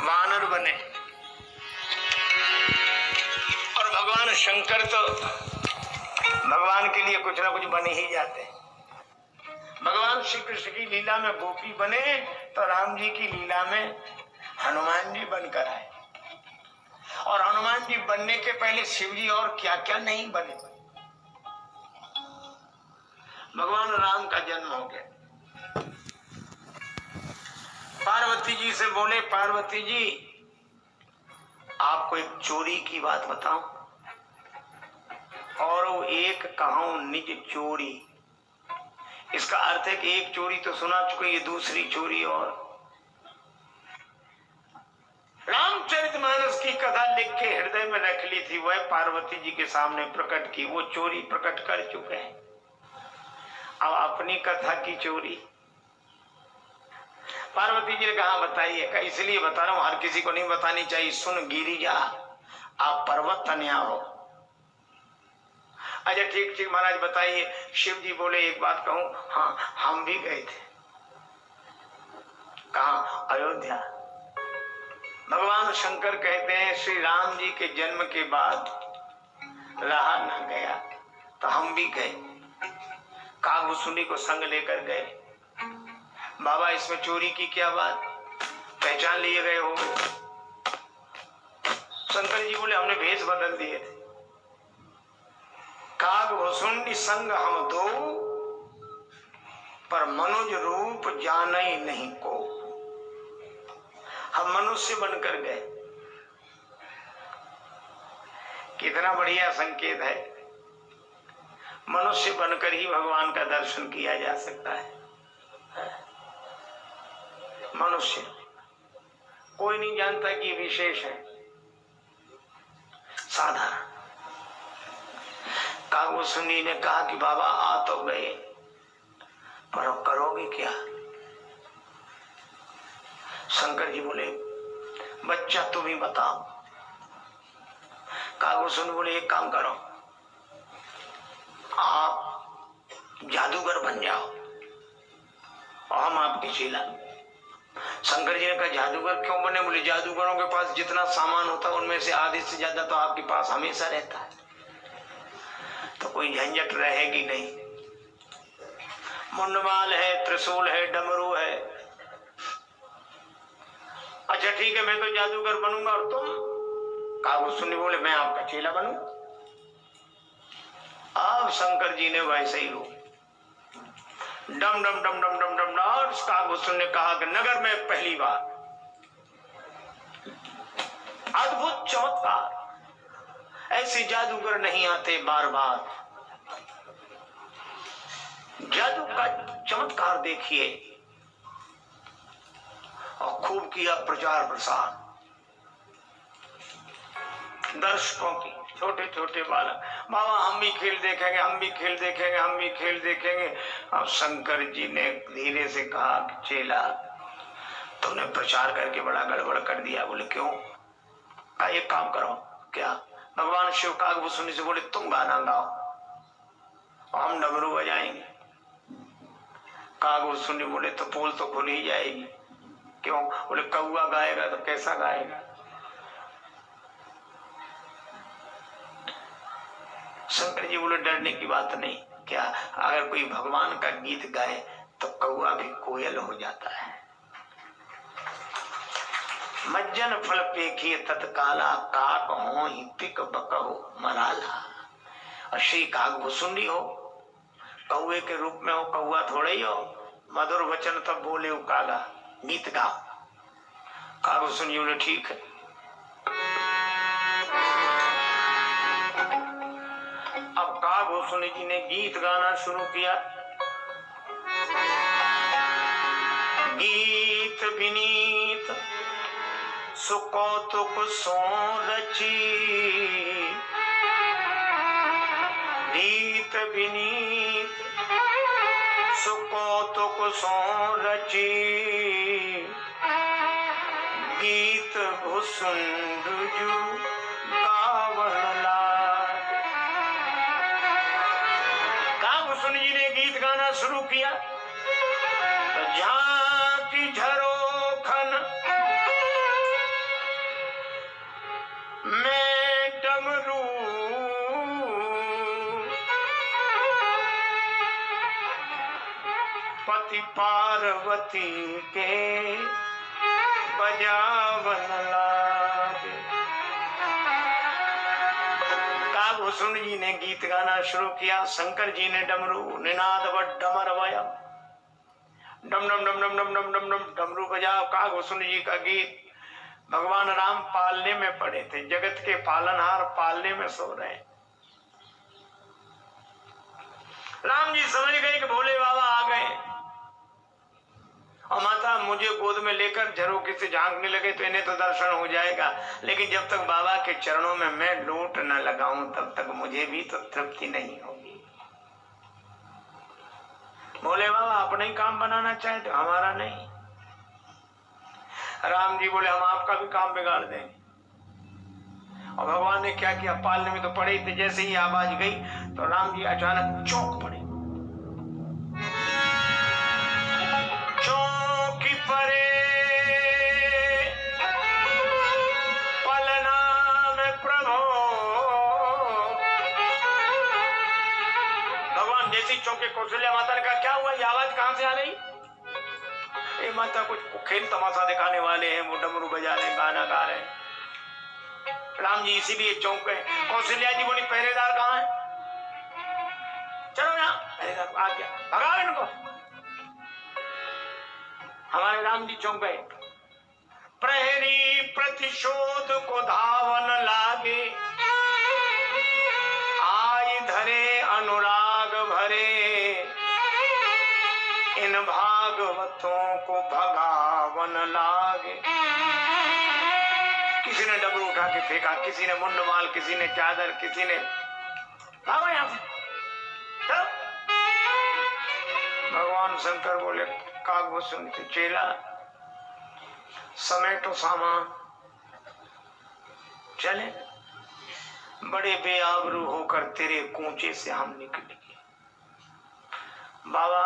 वानर बने। और भगवान शंकर तो भगवान के लिए कुछ ना कुछ बने ही जाते हैं। भगवान श्री कृष्ण की लीला में गोपी बने तो राम जी की लीला में हनुमान जी बनकर आए। और हनुमान जी बनने के पहले शिव जी और क्या क्या नहीं बने। भगवान राम का जन्म हो गया। पार्वती जी से बोले, पार्वती जी आपको एक चोरी की बात बताऊं, और वो एक कहूं निज चोरी। इसका अर्थ है कि एक चोरी तो सुना चुके, ये दूसरी चोरी। और रामचरितमानस की कथा लिख के हृदय में रख ली थी, वह पार्वती जी के सामने प्रकट की। वो चोरी प्रकट कर चुके हैं। अब अपनी कथा की चोरी पार्वती जी ने कहा बताइए। का इसलिए बता रहा हूं, हर किसी को नहीं बतानी चाहिए। सुन गिरिजा आप पर्वत तनया हो। अच्छा ठीक ठीक महाराज बताइए। शिव जी बोले एक बात कहूं, हाँ हम भी गए थे। कहा? अयोध्या। भगवान शंकर कहते हैं श्री राम जी के जन्म के बाद रहा न गया तो हम भी गए। कागभूषुंडी को संग लेकर गए। बाबा इसमें चोरी की क्या बात, पहचान लिए गए हो? शंकर जी बोले हमने भेष बदल दिए थे। कागभूषुंडी संग हम दो, पर मनुज रूप जाने नहीं को। हम मनुष्य बनकर गए। कितना बढ़िया संकेत है। मनुष्य बनकर ही भगवान का दर्शन किया जा सकता है। मनुष्य, कोई नहीं जानता कि विशेष है, साधारण। कागभूषुंडी ने कहा कि बाबा आ तो गए, पर करोगे क्या? शंकर जी बोले बच्चा तुम ही बताओ। कागभूषुंडी बोले एक काम करो, आप जादूगर बन जाओ और हम आपकी चेला। शंकर जी ने कहा जादूगर क्यों बने? बोले जादूगरों के पास जितना सामान होता है उनमें से आधे से ज्यादा तो आपके पास हमेशा रहता है, तो कोई झंझट रहेगी नहीं। मुंडमाल है, त्रिशूल है, डमरू है। अच्छा ठीक है मैं तो जादूगर बनूंगा और तुम? कागभूषुंडी बोले मैं आपका चेला बनूं। अब शंकर जी ने वैसे ही रूप डम डम डम डम डम डम डम। कागभूषुंडी ने कहा कि नगर में पहली बार अद्भुत चमत्कार, ऐसे जादूगर नहीं आते बार बार। जादू का चमत्कार देखिए। और खूब किया प्रचार प्रसार। दर्शकों की, छोटे छोटे बालक, बाबा हम भी खेल देखेंगे, हम भी खेल देखेंगे, हम भी खेल देखेंगे। अब शंकर जी ने धीरे से कहा कि चेला तुमने प्रचार करके बड़ा गड़बड़ कर दिया। बोले क्यों? का एक काम करो। क्या? भगवान शिव कागभूषुंडी से बोले तुम गाना गाओ और हम डमरू बजाएंगे। कागभूषुंडी बोले तो पोल तो खुल ही जाएगी। क्यों? बोले कौआ गाएगा तो कैसा गाएगा? शंकर जी बोले डरने की बात नहीं। क्या? अगर कोई भगवान का गीत गाए तो कौआ भी कोयल हो जाता है। मज्जन फल पेखिए तत्काला, काक हो ही पिक बकहो मराला। और श्री कागभूषुंडी हो, कौए के रूप में हो, कौआ थोड़े ही हो। मधुर वचन तब बोले कागा, गीत गाओ। कागभूषुंडी बोले ठीक है। अब कागभूषुंडी जी ने गीत गाना शुरू किया। गीत विनीत सुकौतुक सो रची, गीत विनीत सुकौतुक सो रची, गीत भूषुंड जू गावन लाग। कागभूषुंडी जी ने गीत गाना शुरू किया। झांकी झरोखन पार्वती के बजावन लागे। कागभूषण जी ने गीत गाना शुरू किया, शंकर जी ने डमरू निनाद व डमर वयम, डम डम डम डम डम डम डम डम डमरू बजाओ। कागभूषण जी का गीत। भगवान राम पालने में पड़े थे, जगत के पालनहार पालने में सो रहे। राम जी समझ गए कि भोले बाबा आ गए, और माता मुझे गोद में लेकर झरोखे से झांकने लगे तो इन्हें तो दर्शन हो जाएगा, लेकिन जब तक बाबा के चरणों में मैं लोट न लगाऊं तब तक मुझे भी तो तृप्ति नहीं होगी। भोले बाबा अपना ही काम बनाना चाहते, हमारा नहीं। राम जी बोले हम आपका भी काम बिगाड़ देंगे। और भगवान ने क्या किया, पालने में तो पड़े ही थे। जैसे ही आवाज गई तो राम जी अचानक चौंक पड़े। चौंकी परे पलना में प्रभो। भगवान जैसे ही चौंके, कौशल्या माता ने कहा क्या हुआ, ये आवाज कहां से आ रही? ए माता कुछ खेल तमाशा दिखाने वाले हैं, वो डमरू बजा रहे, गाना गा रहे हैं। राम जी इसीलिए चौंक गए। कौशल्या जी बोली पहरेदार कहाँ है? चलो यहाँ पहरेदार आ गया, भगाओ इनको। हमारे राम जी चौंक गए। प्रहरी प्रतिशोध को धावन लागे, आय धरे अनुराग भरे, इन भागवतों को भगावन लागे। किसी ने डबरू उठा के फेंका, किसी ने मुंडमाल, किसी ने चादर, किसी ने भागो यहां से। भगवान शंकर बोले कागभूषण के चेला समय तो सामान चले। बड़े बेआबरू होकर तेरे कूचे से हम निकले। बाबा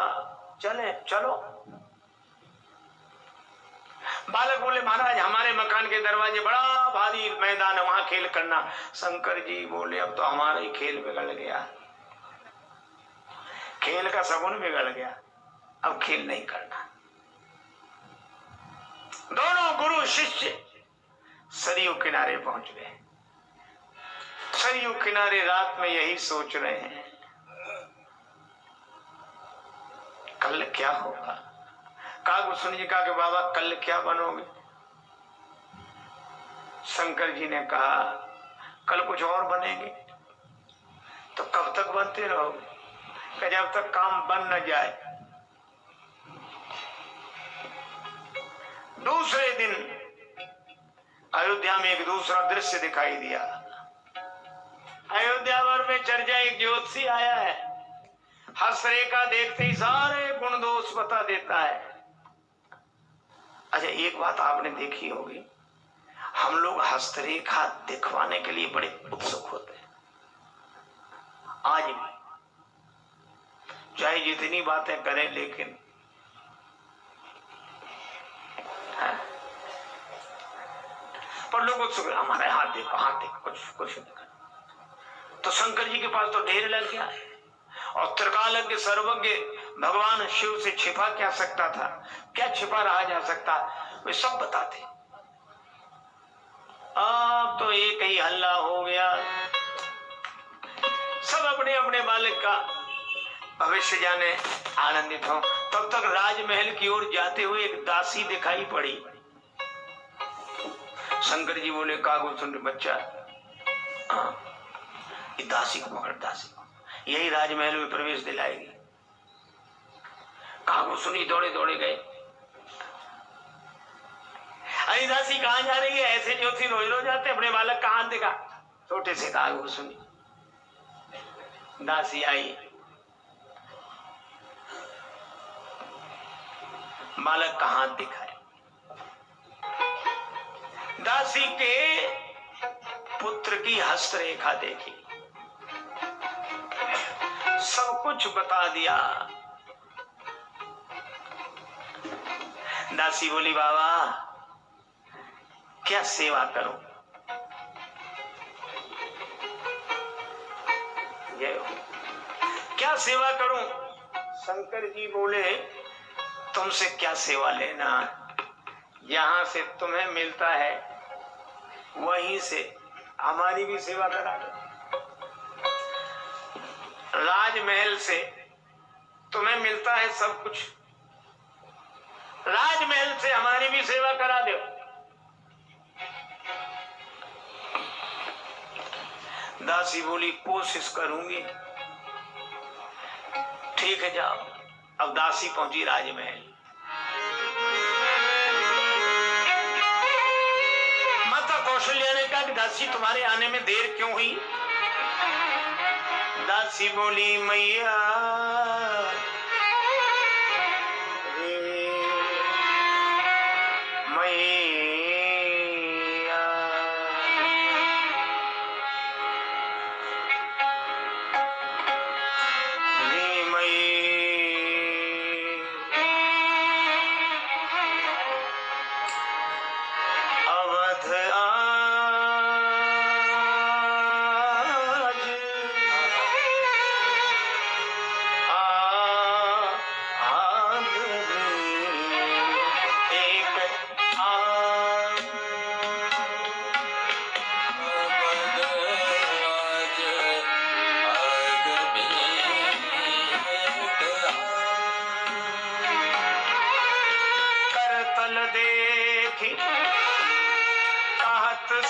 चले, चलो। बालक बोले महाराज हमारे मकान के दरवाजे बड़ा भारी मैदान है, वहां खेल करना। शंकर जी बोले अब तो हमारा ही खेल बिगड़ गया, खेल का सगुन बिगड़ गया, अब खेल नहीं करना। दोनों गुरु शिष्य सरयू किनारे पहुंच गए। सरयू किनारे रात में यही सोच रहे हैं कल क्या होगा। कागभूषण जी कहा कि बाबा कल क्या बनोगे? शंकर जी ने कहा कल कुछ और बनेंगे। तो कब तक बनते रहोगे? कि जब तक काम बन न जाए। दूसरे दिन अयोध्या में एक दूसरा दृश्य दिखाई दिया। अयोध्या भर में चर्चा, एक ज्योतिषी आया है, हस्तरेखा देखते ही सारे गुण दोष बता देता है। अच्छा एक बात आपने देखी होगी, हम लोग हस्तरेखा दिखवाने के लिए बड़े उत्सुक होते हैं। आज भी चाहे जितनी बातें करें, लेकिन पर लोग उत्सुक, हमारे हाथ देखो, हाथ देखो, कुछ नहीं। तो शंकर जी के पास तो ढेर लग गया, और त्रिकालज्ञ सर्वज्ञ भगवान शिव से छिपा क्या सकता था? क्या छिपा रहा जा सकता? वे सब बताते। अब तो एक ही हल्ला हो गया, सब अपने अपने बालक का भविष्य जाने आनंदित हो। तब तक राजमहल की ओर जाते हुए एक दासी दिखाई पड़ी। शंकर जी बोले कागभूषण बच्चा, दासी को पकड़, दासी को, यही राजमहल में प्रवेश दिलाएगी। कागभूषण जी दौड़े दौड़े गए। अरे दासी कहां जा रही है? ऐसे ज्योति रोज रोज जाते, अपने बालक का हाथ देखा, छोटे से कागभूषण। दासी आई, बालक का हाथ दिखाए। दासी के पुत्र की हस्तरेखा देखी, सब कुछ बता दिया। दासी बोली बाबा क्या सेवा करूं? क्या सेवा करूं? शंकर जी बोले तुमसे क्या सेवा लेना, यहाँ से तुम्हें मिलता है वहीं से हमारी भी सेवा करा दो। राजमहल से तुम्हें मिलता है सब कुछ, राजमहल से हमारी भी सेवा करा दो। दासी बोली कोशिश करूंगी। ठीक है जाओ। अब दासी पहुंची राजमहल। माता कौशल्या ने कहा कि दासी तुम्हारे आने में देर क्यों हुई? दासी बोली मैया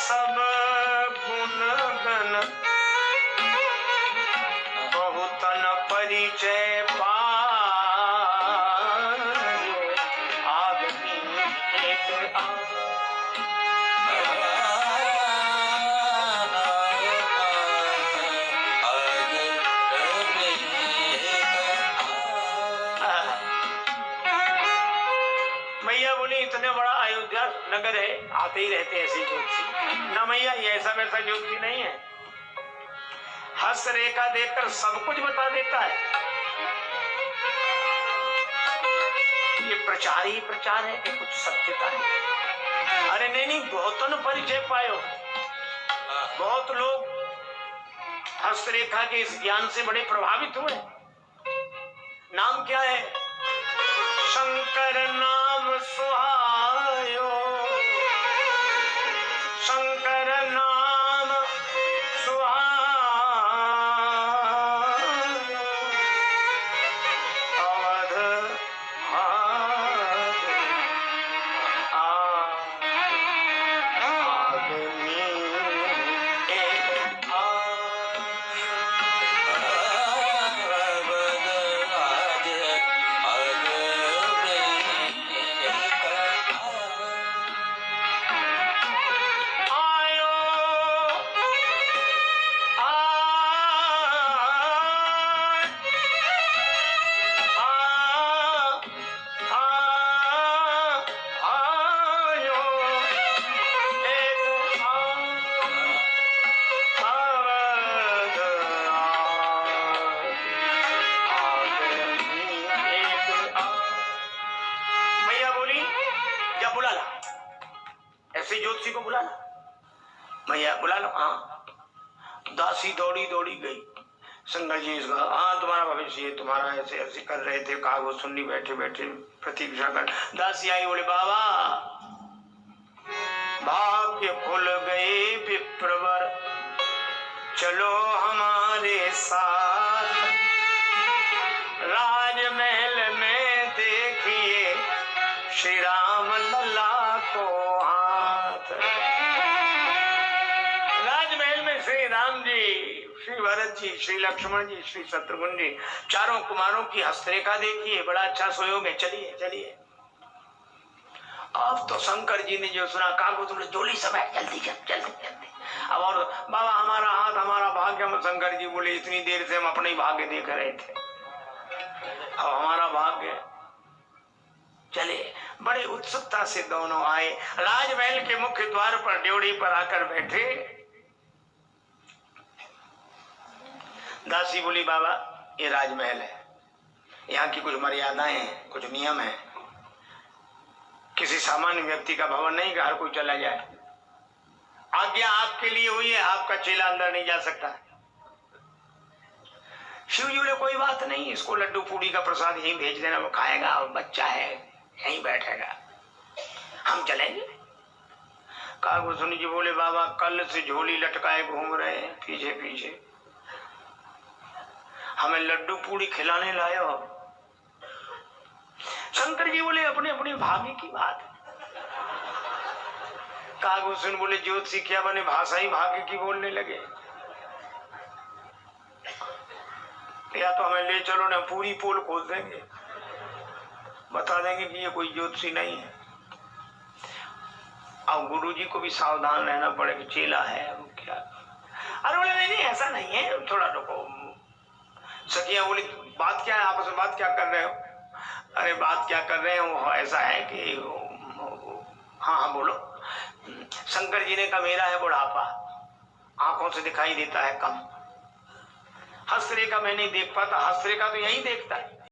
सब गुणगण बहुतन परिचय आदमी एक मैया बोली इतने बड़ा अयोध्या नगर है, आते ही रहते ऐसी ज्योति न मैया, ये ऐसा वैसा ज्योति नहीं है। हस्त रेखा देखकर सब कुछ बता देता है। ये प्रचार ही प्रचार है कि कुछ सत्यता है? अरे नहीं, बहुतों परिचय पायो। बहुत लोग हस्तरेखा के इस ज्ञान से बड़े प्रभावित हुए। नाम क्या है? शंकर नाम सुहायो, शंकर नाम सुहायो, अवध आदमी एक ज्योतिषी को बुला ला। मैया बुला लो। हाँ। दासी दौड़ी दौड़ी गई। शंकर जी हाँ तुम्हारा भविष्य है, तुम्हारा ऐसे ऐसे कर रहे थे, कहा वो सुननी बैठे बैठे प्रतीक्षा कर। दासी आई बोले बाबा भाग्य खुल गए विप्रवर, चलो हमारे साथ राजमहल में देखिए श्री राम लला को हाथ। राजमहल में श्री राम जी, श्री भरत जी, श्री लक्ष्मण जी, श्री शत्रुघ्न जी, चारों कुमारों की हस्तरेखा देखिए, बड़ा अच्छा सहयोग है। चलिए चलिए। अब तो शंकर जी ने जो सुना, कहा को तुमने जोली समय जल्दी जल्दी जल्दी। अब और बाबा हमारा हाथ हमारा भाग्य। हम शंकर जी बोले इतनी देर से हम अपने ही भाग्य देख रहे थे, अब हमारा भाग्य। चले बड़े उत्सुकता से दोनों आए, राजमहल के मुख्य द्वार पर ड्योढ़ी पर आकर बैठे। दासी बोली बाबा ये राजमहल है, यहाँ की कुछ मर्यादाएं हैं, कुछ नियम है। किसी सामान्य व्यक्ति का भवन नहीं कि हर कोई चला जाए। आज्ञा आपके लिए हुई है, आपका चेला अंदर नहीं जा सकता। शिव जी बोले कोई बात नहीं, इसको लड्डू पूड़ी का प्रसाद यहीं भेज देना, वो खाएगा और बच्चा है यहीं बैठेगा, हम चलेंगे। कागभूषण जी बोले बाबा कल से झोली लटकाए घूम रहे हैं पीछे पीछे, हमें लड्डू पूड़ी खिलाने लाए हो। शंकर जी बोले अपने अपने भाग्य की बात है। कागभूषण बोले ज्योतिषी क्या बने भाषा ही भाग्य की बोलने लगे, या तो हमें ले चलो ना पूरी पोल खोल देंगे, बता देंगे कि ये कोई ज्योतिषी नहीं है। अब गुरु जी को भी सावधान रहना पड़ेगा, चेला है वो क्या। अरे बोले नहीं नहीं ऐसा नहीं है, थोड़ा रुको। सखिया बोली बात क्या है, आपस में बात क्या कर रहे हो। अरे बात क्या कर रहे हो, ऐसा है कि हाँ हाँ बोलो। शंकर जी ने कहा मेरा है बुढ़ापा, आंखों से दिखाई देता है कम, हस्तरेखा मैं नहीं देख पाता, हस्तरेखा तो यही देखता है।